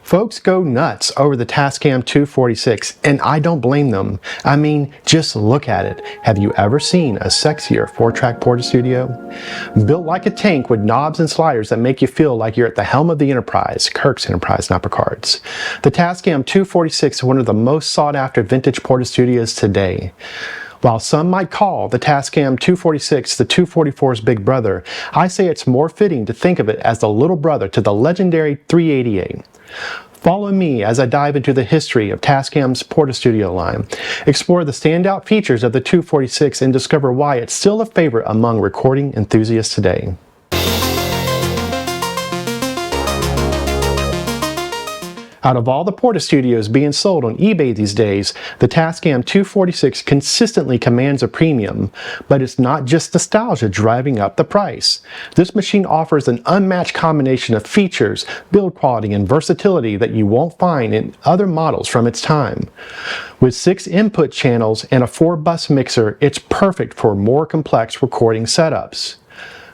Folks go nuts over the Tascam 246, and I don't blame them. I mean, just look at it. Have you ever seen a sexier 4-track Portastudio? Built like a tank with knobs and sliders that make you feel like you're at the helm of the Enterprise, Kirk's Enterprise, not Picard's. The Tascam 246 is one of the most sought-after vintage Portastudios today. While some might call the Tascam 246 the 244's big brother, I say it's more fitting to think of it as the little brother to the legendary 388. Follow me as I dive into the history of Tascam's Portastudio line, explore the standout features of the 246, and discover why it's still a favorite among recording enthusiasts today. Out of all the Portastudios being sold on eBay these days, the Tascam 246 consistently commands a premium, but it's not just nostalgia driving up the price. This machine offers an unmatched combination of features, build quality, and versatility that you won't find in other models from its time. With 6 input channels and a 4-bus mixer, it's perfect for more complex recording setups.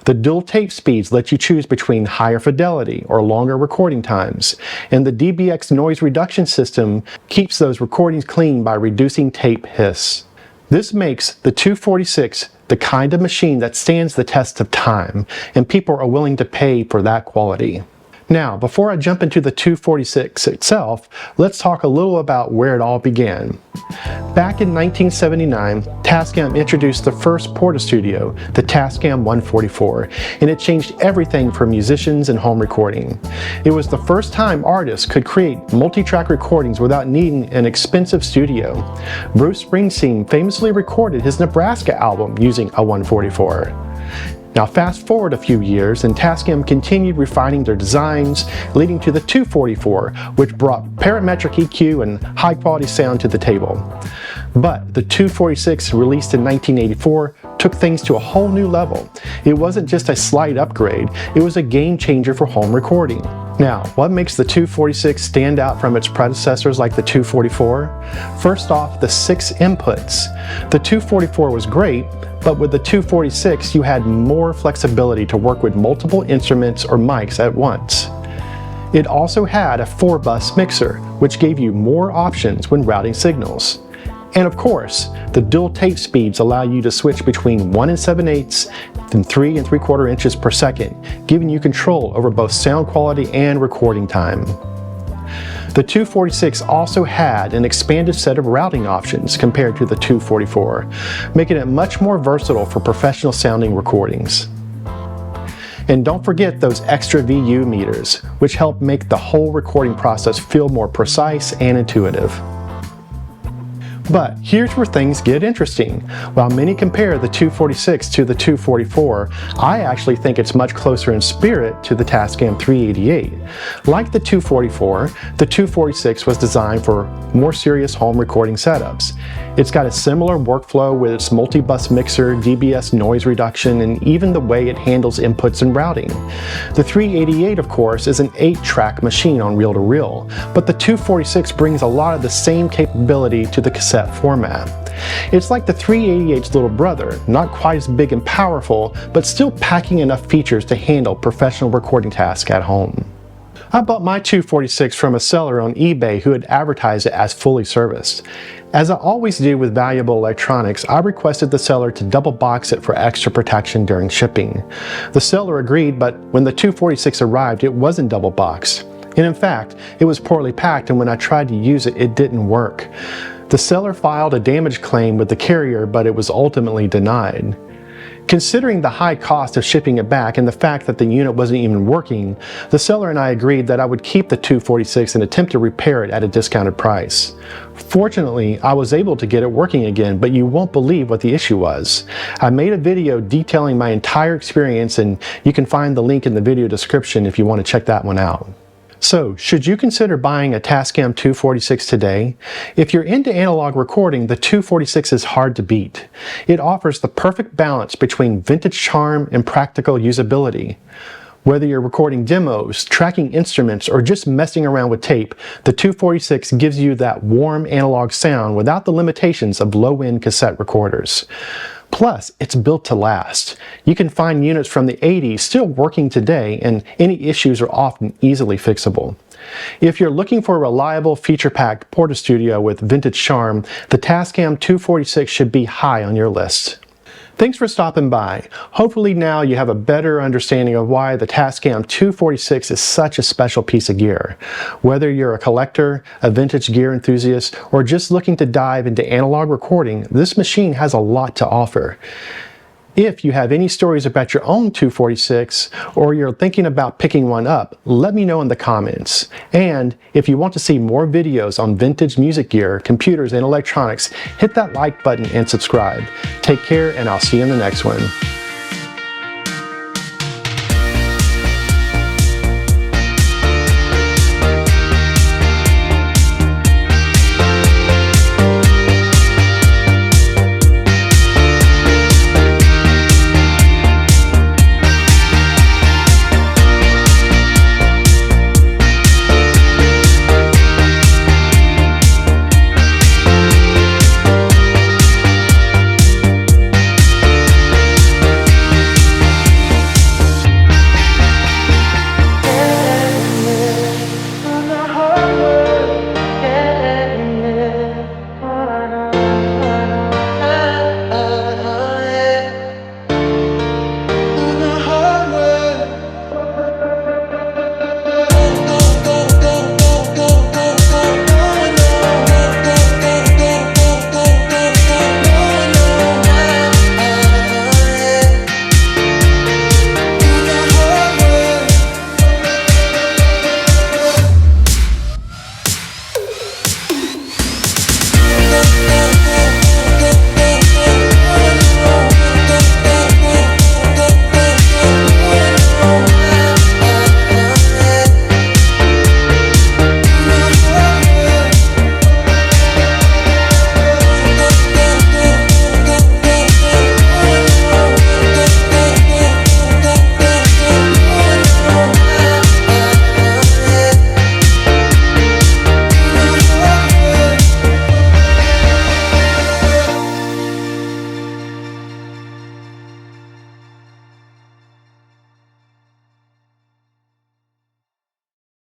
The dual tape speeds let you choose between higher fidelity or longer recording times, and the DBX noise reduction system keeps those recordings clean by reducing tape hiss. This makes the 246 the kind of machine that stands the test of time, and people are willing to pay for that quality. Now, before I jump into the 246 itself, let's talk a little about where it all began. Back in 1979, Tascam introduced the first Portastudio, the Tascam 144, and it changed everything for musicians and home recording. It was the first time artists could create multi-track recordings without needing an expensive studio. Bruce Springsteen famously recorded his Nebraska album using a 144. Now fast forward a few years and Tascam continued refining their designs, leading to the 244, which brought parametric EQ and high quality sound to the table. But the 246, released in 1984, took things to a whole new level. It wasn't just a slight upgrade, it was a game changer for home recording. Now, what makes the 246 stand out from its predecessors like the 244? First off, the 6 inputs. The 244 was great, but with the 246 you had more flexibility to work with multiple instruments or mics at once. It also had a 4-bus mixer, which gave you more options when routing signals. And of course, the dual tape speeds allow you to switch between 1 7/8 and 3 3/4 inches per second, giving you control over both sound quality and recording time. The 246 also had an expanded set of routing options compared to the 244, making it much more versatile for professional sounding recordings. And don't forget those extra VU meters, which help make the whole recording process feel more precise and intuitive. But here's where things get interesting. While many compare the 246 to the 244, I actually think it's much closer in spirit to the Tascam 388. Like the 244, the 246 was designed for more serious home recording setups. It's got a similar workflow with its multi-bus mixer, DBS noise reduction, and even the way it handles inputs and routing. The 388, of course, is an 8-track machine on reel-to-reel, but the 246 brings a lot of the same capability to the cassette format. It's like the 388's little brother, not quite as big and powerful, but still packing enough features to handle professional recording tasks at home. I bought my 246 from a seller on eBay who had advertised it as fully serviced. As I always do with valuable electronics, I requested the seller to double box it for extra protection during shipping. The seller agreed, but when the 246 arrived, it wasn't double boxed. And in fact, it was poorly packed, and when I tried to use it, it didn't work. The seller filed a damage claim with the carrier, but it was ultimately denied. Considering the high cost of shipping it back and the fact that the unit wasn't even working, the seller and I agreed that I would keep the 246 and attempt to repair it at a discounted price. Fortunately, I was able to get it working again, but you won't believe what the issue was. I made a video detailing my entire experience, and you can find the link in the video description if you want to check that one out. So, should you consider buying a Tascam 246 today? If you're into analog recording, the 246 is hard to beat. It offers the perfect balance between vintage charm and practical usability. Whether you're recording demos, tracking instruments, or just messing around with tape, the 246 gives you that warm analog sound without the limitations of low-end cassette recorders. Plus, it's built to last. You can find units from the 80s still working today, and any issues are often easily fixable. If you're looking for a reliable, feature-packed Portastudio with vintage charm, the Tascam 246 should be high on your list. Thanks for stopping by. Hopefully now you have a better understanding of why the Tascam 246 is such a special piece of gear. Whether you're a collector, a vintage gear enthusiast, or just looking to dive into analog recording, this machine has a lot to offer. If you have any stories about your own 246 or you're thinking about picking one up, let me know in the comments. And if you want to see more videos on vintage music gear, computers, and electronics, hit that like button and subscribe. Take care, and I'll see you in the next one.